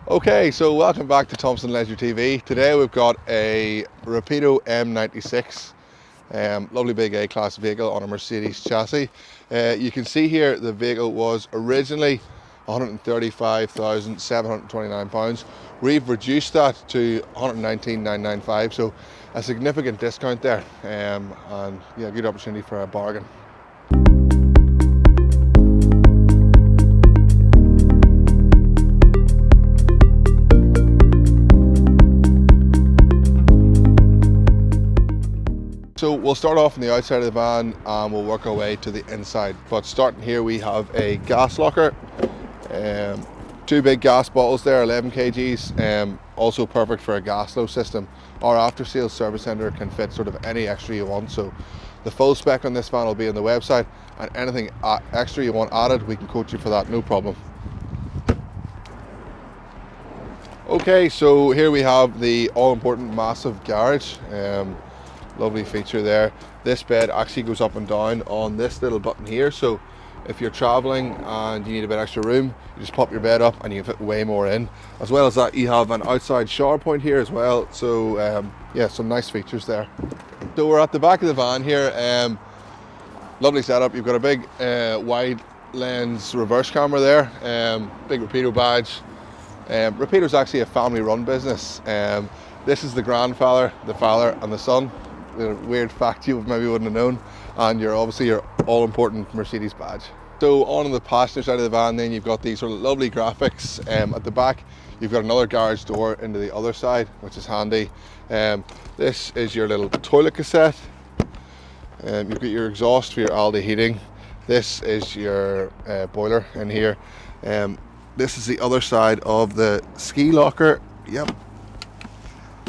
Okay, so welcome back to Thompson Leisure TV. Today we've got a Rapido M96, lovely big A-class vehicle on a Mercedes chassis. You can see here the vehicle was originally £135,729. We've reduced that to £119,995, so a significant discount there, and yeah, good opportunity for a bargain. So we'll start off on the outside of the van and we'll work our way to the inside. But starting here, we have a gas locker, two big gas bottles there, 11 kgs, also perfect for a gas flow system. Our after sales service centre can fit sort of any extra you want, so the full spec on this van will be on the website, and anything extra you want added, we can quote you for that, no problem. Okay, so here we have the all-important massive garage. Lovely feature there. This bed actually goes up and down on this little button here, so if you're traveling and you need a bit extra room, you just pop your bed up and you can fit way more in. As well as that, you have an outside shower point here as well, so yeah, some nice features there. So we're at the back of the van here. Lovely setup. You've got a big wide lens reverse camera there, big Rapido badge. Rapido's actually a family run business. This is the grandfather, the father and the son. A weird fact you maybe wouldn't have known, and you're obviously your all-important Mercedes badge. So on the passenger side of the van, then you've got these sort of lovely graphics. At the back, you've got another garage door into the other side, which is handy. This is your little toilet cassette. You've got your exhaust for your Aldi heating. This is your boiler in here. This is the other side of the ski locker. Yep.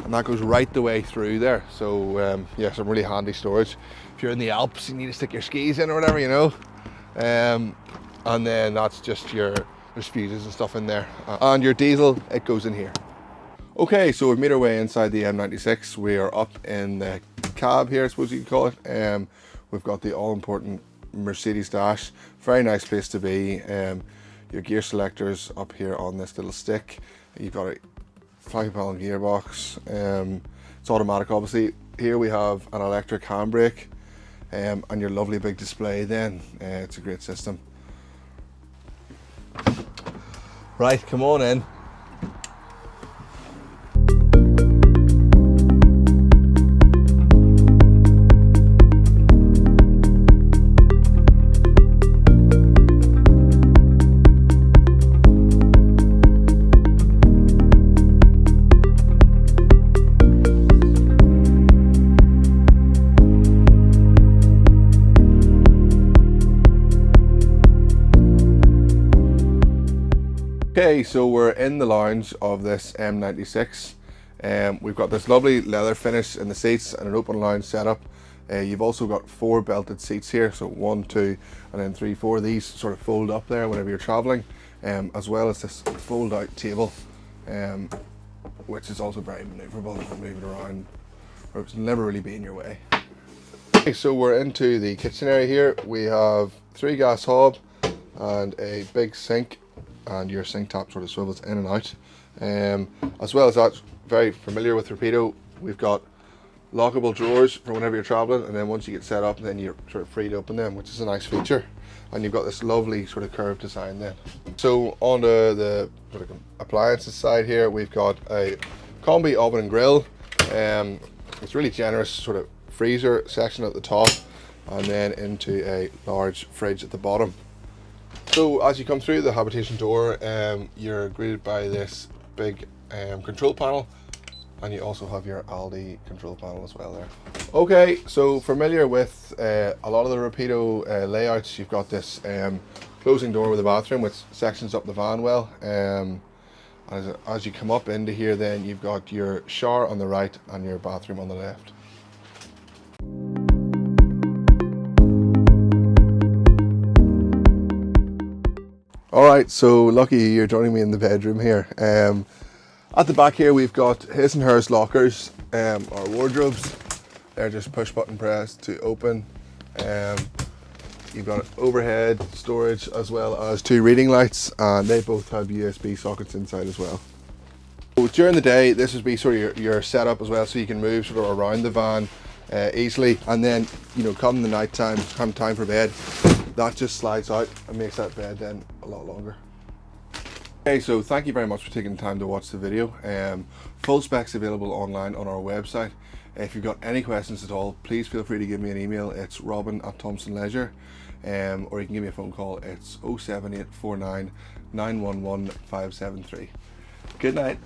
And that goes right the way through there, so yeah, some really handy storage if you're in the Alps, you need to stick your skis in or whatever, you know. And then that's just there's fuses and stuff in there, and your diesel, it goes in here. Okay, so we've made our way inside the M96. We are up in the cab here, I suppose you could call it. We've got the all-important Mercedes dash, very nice place to be. Your gear selectors up here on this little stick. You've got a 5-pedal gearbox. It's automatic, obviously. Here we have an electric handbrake, and your lovely big display then. It's a great system. Right, come on in. Okay, so we're in the lounge of this M96. We've got this lovely leather finish in the seats and an open lounge setup. You've also got 4 belted seats here, so 1, 2, and then 3, 4. These sort of fold up there whenever you're traveling, as well as this fold out table, which is also very maneuverable. You can move it around, or it'll never really be in your way. Okay, so we're into the kitchen area here. We have 3 gas hob and a big sink, and your sink top sort of swivels in and out. As well as that, very familiar with Rapido, we've got lockable drawers for whenever you're traveling, and then once you get set up, then you're sort of free to open them, which is a nice feature. And you've got this lovely sort of curved design then. So on the sort of appliances side here, we've got a combi oven and grill. It's really generous sort of freezer section at the top, and then into a large fridge at the bottom. So as you come through the habitation door, you're greeted by this big control panel, and you also have your Aldi control panel as well there. Okay, so familiar with a lot of the Rapido layouts, you've got this closing door with a bathroom which sections up the van well. As you come up into here, then you've got your shower on the right and your bathroom on the left. Alright, so lucky you're joining me in the bedroom here. At the back here we've got his and hers lockers, our wardrobes. They're just push button press to open. You've got overhead storage as well as 2 reading lights, and they both have USB sockets inside as well. So during the day, this would be sort of your setup as well, so you can move sort of around the van easily, and then, you know, come the night time, come time for bed, that just slides out and makes that bed then a lot longer. Okay, so thank you very much for taking the time to watch the video. Full specs available online on our website. If you've got any questions at all, please feel free to give me an email. It's robin@Thompson Leisure, or you can give me a phone call. It's 07849 911 573. Good night.